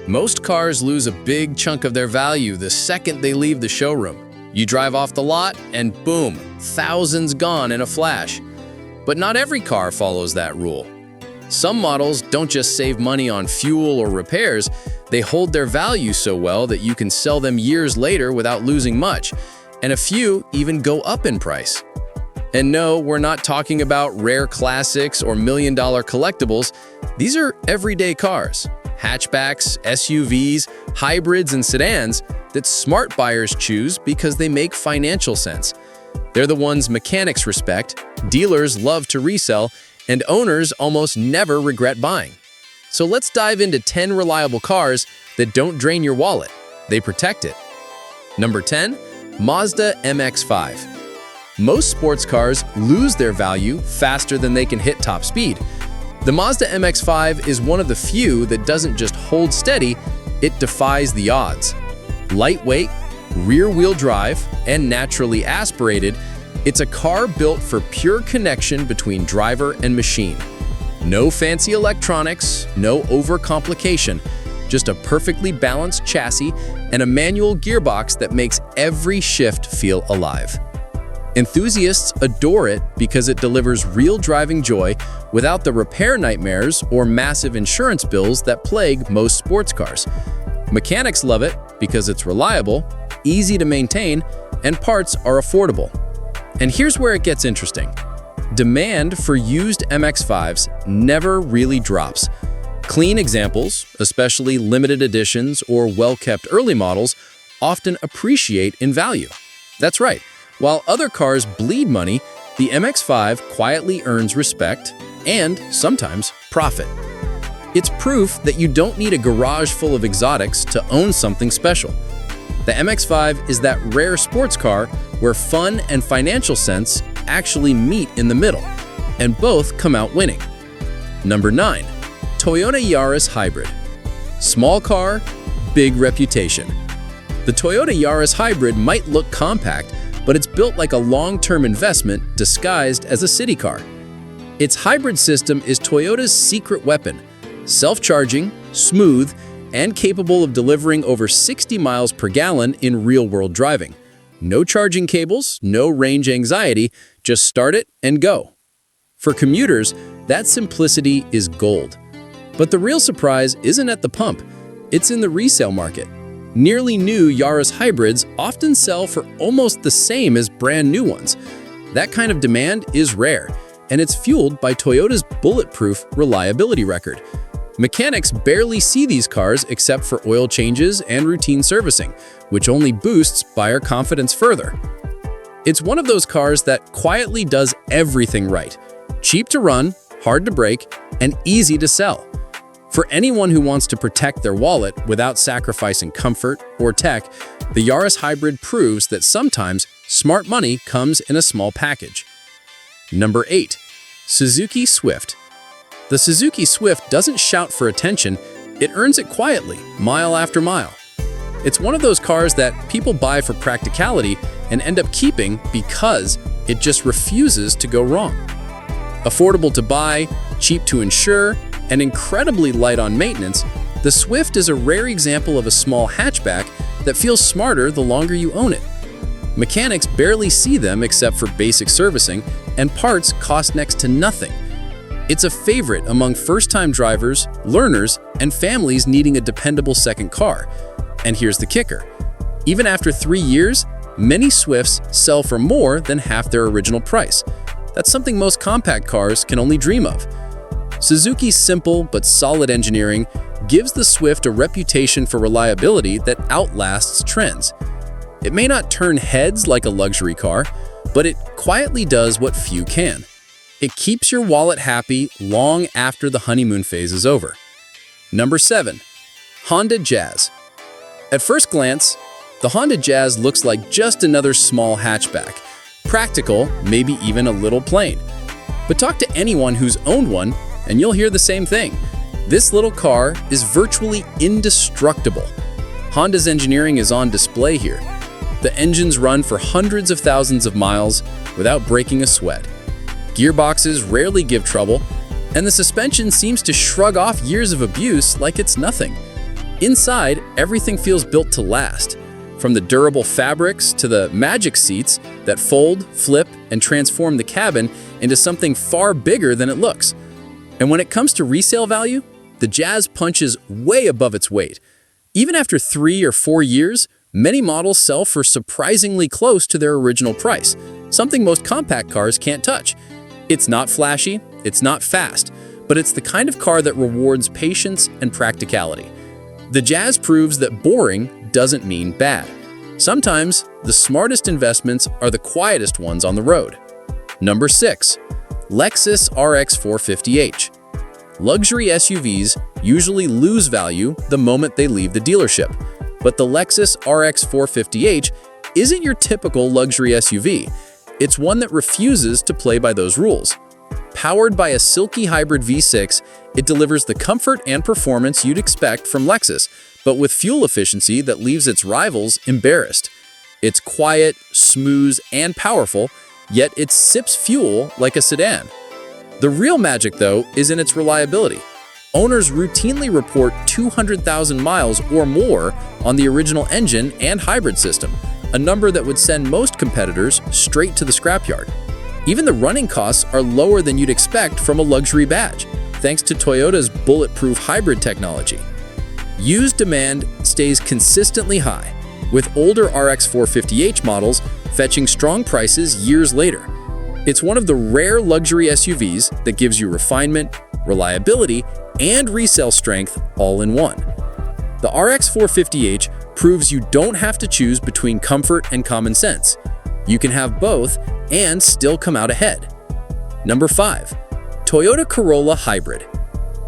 Most cars lose a big chunk of their value the second they leave the showroom. You drive off the lot and boom, thousands gone in a flash. But not every car follows that rule. Some models don't just save money on fuel or repairs, they hold their value so well that you can sell them years later without losing much, and a few even go up in price. And no, we're not talking about rare classics or million-dollar collectibles. These are everyday cars, hatchbacks, SUVs, hybrids, and sedans that smart buyers choose because they make financial sense. They're the ones mechanics respect, dealers love to resell, and owners almost never regret buying. So let's dive into 10 reliable cars that don't drain your wallet. They protect it. Number 10, Mazda MX-5. Most sports cars lose their value faster than they can hit top speed. The Mazda MX-5 is one of the few that doesn't just hold steady, it defies the odds. Lightweight, rear-wheel drive, and naturally aspirated, it's a car built for pure connection between driver and machine. No fancy electronics, no overcomplication, just a perfectly balanced chassis and a manual gearbox that makes every shift feel alive. Enthusiasts adore it because it delivers real driving joy without the repair nightmares or massive insurance bills that plague most sports cars. Mechanics love it because it's reliable, easy to maintain, and parts are affordable. And here's where it gets interesting. Demand for used MX-5s never really drops. Clean examples, especially limited editions or well-kept early models, often appreciate in value. That's right. While other cars bleed money, the MX-5 quietly earns respect and, sometimes, profit. It's proof that you don't need a garage full of exotics to own something special. The MX-5 is that rare sports car where fun and financial sense actually meet in the middle, and both come out winning. Number 9, Toyota Yaris Hybrid. Small car, big reputation. The Toyota Yaris Hybrid might look compact, but it's built like a long-term investment disguised as a city car. Its hybrid system is Toyota's secret weapon, self-charging, smooth, and capable of delivering over 60 miles per gallon in real-world driving. No charging cables, no range anxiety, just start it and go. For commuters, that simplicity is gold. But the real surprise isn't at the pump, it's in the resale market. Nearly new Yaris hybrids often sell for almost the same as brand new ones. That kind of demand is rare, and it's fueled by Toyota's bulletproof reliability record. Mechanics barely see these cars except for oil changes and routine servicing, which only boosts buyer confidence further. It's one of those cars that quietly does everything right. Cheap to run, hard to break, and easy to sell. For anyone who wants to protect their wallet without sacrificing comfort or tech, the Yaris Hybrid proves that sometimes smart money comes in a small package. Number 8, Suzuki Swift. The Suzuki Swift doesn't shout for attention, it earns it quietly, mile after mile. It's one of those cars that people buy for practicality and end up keeping because it just refuses to go wrong. Affordable to buy, cheap to insure, and incredibly light on maintenance, the Swift is a rare example of a small hatchback that feels smarter the longer you own it. Mechanics barely see them except for basic servicing, and parts cost next to nothing. It's a favorite among first-time drivers, learners, and families needing a dependable second car. And here's the kicker. Even after 3 years, many Swifts sell for more than half their original price. That's something most compact cars can only dream of. Suzuki's simple but solid engineering gives the Swift a reputation for reliability that outlasts trends. It may not turn heads like a luxury car, but it quietly does what few can. It keeps your wallet happy long after the honeymoon phase is over. Number 7, Honda Jazz. At first glance, the Honda Jazz looks like just another small hatchback. Practical, maybe even a little plain. But talk to anyone who's owned one, and you'll hear the same thing. This little car is virtually indestructible. Honda's engineering is on display here. The engines run for hundreds of thousands of miles without breaking a sweat. Gearboxes rarely give trouble, and the suspension seems to shrug off years of abuse like it's nothing. Inside, everything feels built to last. From the durable fabrics to the magic seats that fold, flip, and transform the cabin into something far bigger than it looks. And when it comes to resale value, the Jazz punches way above its weight. Even after 3 or 4 years, many models sell for surprisingly close to their original price, something most compact cars can't touch. It's not flashy, it's not fast, but it's the kind of car that rewards patience and practicality. The Jazz proves that boring doesn't mean bad. Sometimes, the smartest investments are the quietest ones on the road. Number 6. Lexus RX450h. Luxury SUVs usually lose value the moment they leave the dealership, but the Lexus RX450h isn't your typical luxury SUV. It's one that refuses to play by those rules. Powered by a silky hybrid V6, it delivers the comfort and performance you'd expect from Lexus, but with fuel efficiency that leaves its rivals embarrassed. It's quiet, smooth, and powerful, yet it sips fuel like a sedan. The real magic, though, is in its reliability. Owners routinely report 200,000 miles or more on the original engine and hybrid system, a number that would send most competitors straight to the scrapyard. Even the running costs are lower than you'd expect from a luxury badge, thanks to Toyota's bulletproof hybrid technology. Used demand stays consistently high, with older RX450h models fetching strong prices years later. It's one of the rare luxury SUVs that gives you refinement, reliability, and resale strength all in one. The RX450h proves you don't have to choose between comfort and common sense. You can have both and still come out ahead. Number 5. Toyota Corolla Hybrid.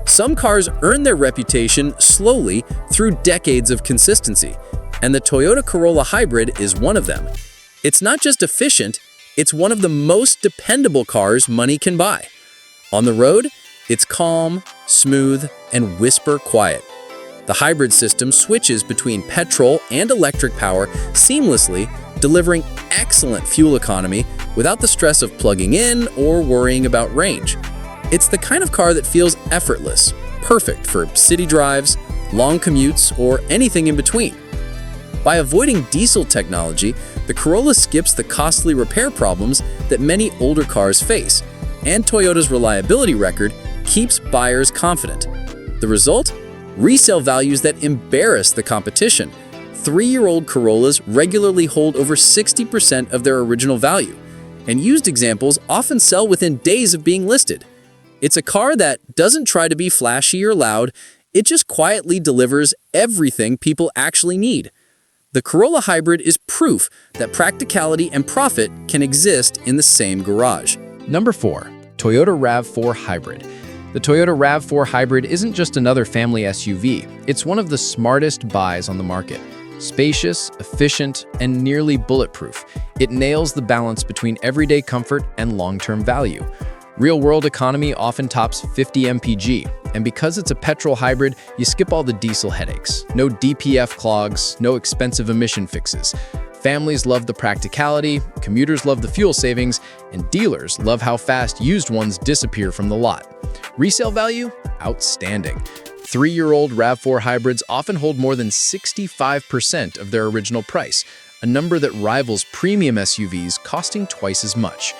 Some cars earn their reputation slowly through decades of consistency, and the Toyota Corolla Hybrid is one of them. It's not just efficient, it's one of the most dependable cars money can buy. On the road, it's calm, smooth, and whisper quiet. The hybrid system switches between petrol and electric power seamlessly, delivering excellent fuel economy without the stress of plugging in or worrying about range. It's the kind of car that feels effortless, perfect for city drives, long commutes, or anything in between. By avoiding diesel technology, the Corolla skips the costly repair problems that many older cars face, and Toyota's reliability record keeps buyers confident. The result? Resale values that embarrass the competition. 3-year-old Corollas regularly hold over 60% of their original value, and used examples often sell within days of being listed. It's a car that doesn't try to be flashy or loud, it just quietly delivers everything people actually need. The Corolla Hybrid is proof that practicality and profit can exist in the same garage. Number 4. Toyota RAV4 Hybrid. The Toyota RAV4 Hybrid isn't just another family SUV, it's one of the smartest buys on the market. Spacious, efficient, and nearly bulletproof, it nails the balance between everyday comfort and long-term value. Real-world economy often tops 50 mpg, and because it's a petrol hybrid, you skip all the diesel headaches. No DPF clogs, no expensive emission fixes. Families love the practicality, commuters love the fuel savings, and dealers love how fast used ones disappear from the lot. Resale value? Outstanding. 3-year-old RAV4 hybrids often hold more than 65% of their original price, a number that rivals premium SUVs costing twice as much.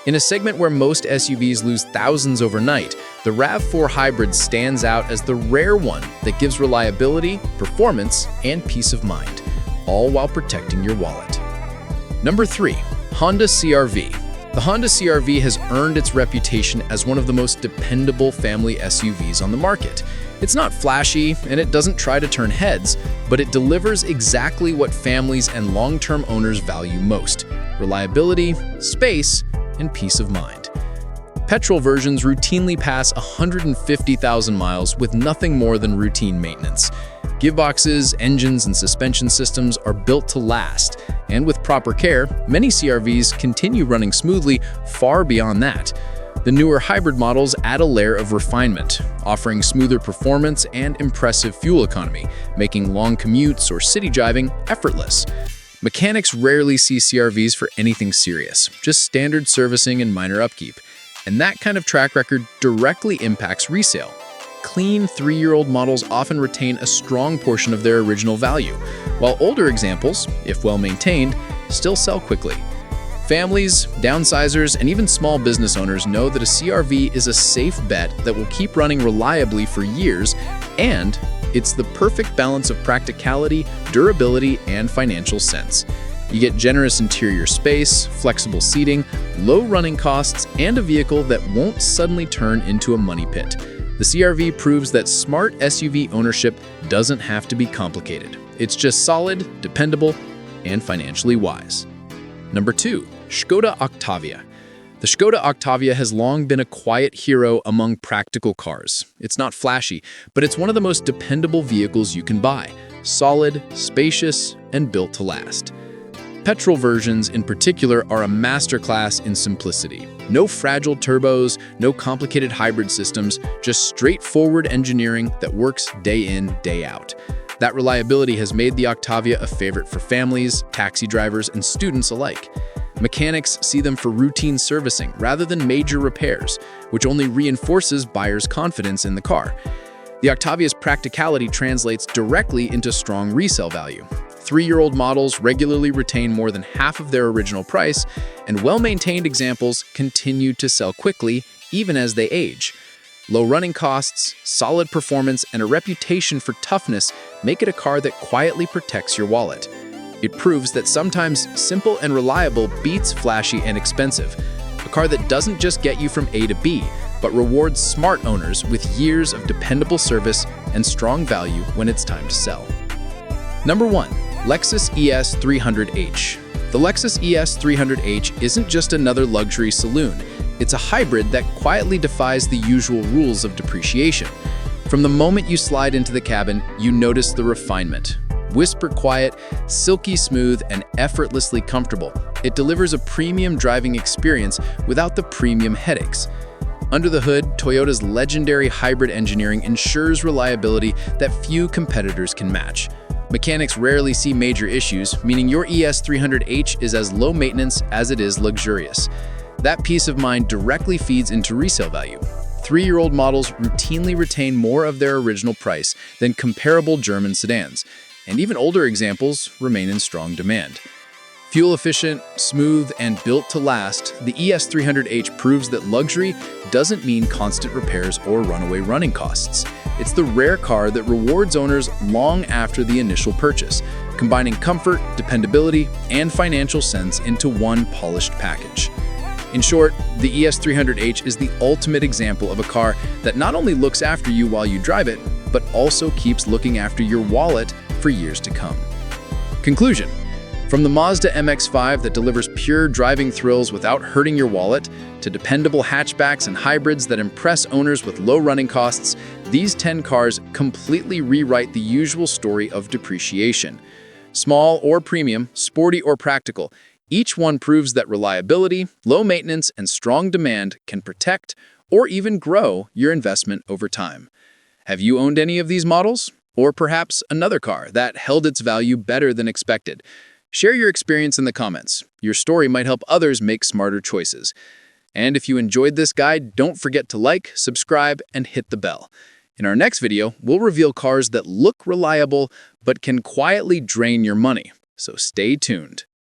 In a segment where most SUVs lose thousands overnight, the RAV4 Hybrid stands out as the rare one that gives reliability, performance, and peace of mind, all while protecting your wallet. Number 3. Honda CR-V. The Honda CR-V has earned its reputation as one of the most dependable family SUVs on the market. It's not flashy, and it doesn't try to turn heads, but it delivers exactly what families and long-term owners value most: reliability, space, and peace of mind. Petrol versions routinely pass 150,000 miles with nothing more than routine maintenance. Gearboxes, engines, and suspension systems are built to last, and with proper care, many CR-Vs continue running smoothly far beyond that. The newer hybrid models add a layer of refinement, offering smoother performance and impressive fuel economy, making long commutes or city driving effortless. Mechanics rarely see CR-Vs for anything serious, just standard servicing and minor upkeep, and that kind of track record directly impacts resale. clean 3-year-old models often retain a strong portion of their original value, while older examples, if well maintained, still sell quickly. Families, downsizers, and even small business owners know that a CR-V is a safe bet that will keep running reliably for years, and it's the perfect balance of practicality, durability, and financial sense. You get generous interior space, flexible seating, low running costs, and a vehicle that won't suddenly turn into a money pit. The CR-V proves that smart SUV ownership doesn't have to be complicated. It's just solid, dependable, and financially wise. Number 2, Skoda Octavia. The Skoda Octavia has long been a quiet hero among practical cars. It's not flashy, but it's one of the most dependable vehicles you can buy. Solid, spacious, and built to last. Petrol versions in particular are a masterclass in simplicity. No fragile turbos, no complicated hybrid systems, just straightforward engineering that works day in, day out. That reliability has made the Octavia a favorite for families, taxi drivers, and students alike. Mechanics see them for routine servicing rather than major repairs, which only reinforces buyers' confidence in the car. The Octavia's practicality translates directly into strong resale value. 3-year-old models regularly retain more than half of their original price, and well-maintained examples continue to sell quickly even as they age. Low running costs, solid performance, and a reputation for toughness make it a car that quietly protects your wallet. It proves that sometimes simple and reliable beats flashy and expensive. A car that doesn't just get you from A to B, but rewards smart owners with years of dependable service and strong value when it's time to sell. Number 1. Lexus ES300h. The Lexus ES300h isn't just another luxury saloon. It's a hybrid that quietly defies the usual rules of depreciation. From the moment you slide into the cabin, you notice the refinement. Whisper quiet, silky smooth, and effortlessly comfortable. It delivers a premium driving experience without the premium headaches. Under the hood, Toyota's legendary hybrid engineering ensures reliability that few competitors can match. Mechanics rarely see major issues, meaning your ES300h is as low maintenance as it is luxurious. That peace of mind directly feeds into resale value. 3-year-old models routinely retain more of their original price than comparable German sedans, and even older examples remain in strong demand. Fuel efficient, smooth, and built to last, the ES300h proves that luxury doesn't mean constant repairs or runaway running costs. It's the rare car that rewards owners long after the initial purchase, combining comfort, dependability, and financial sense into one polished package. In short, the ES300h is the ultimate example of a car that not only looks after you while you drive it, but also keeps looking after your wallet for years to come. Conclusion. From the Mazda MX-5 that delivers pure driving thrills without hurting your wallet, to dependable hatchbacks and hybrids that impress owners with low running costs, these 10 cars completely rewrite the usual story of depreciation. Small or premium, sporty or practical, each one proves that reliability, low maintenance, and strong demand can protect or even grow your investment over time. Have you owned any of these models? Or perhaps another car that held its value better than expected? Share your experience in the comments. Your story might help others make smarter choices. And if you enjoyed this guide, don't forget to like, subscribe, and hit the bell. In our next video, we'll reveal cars that look reliable but can quietly drain your money. So stay tuned.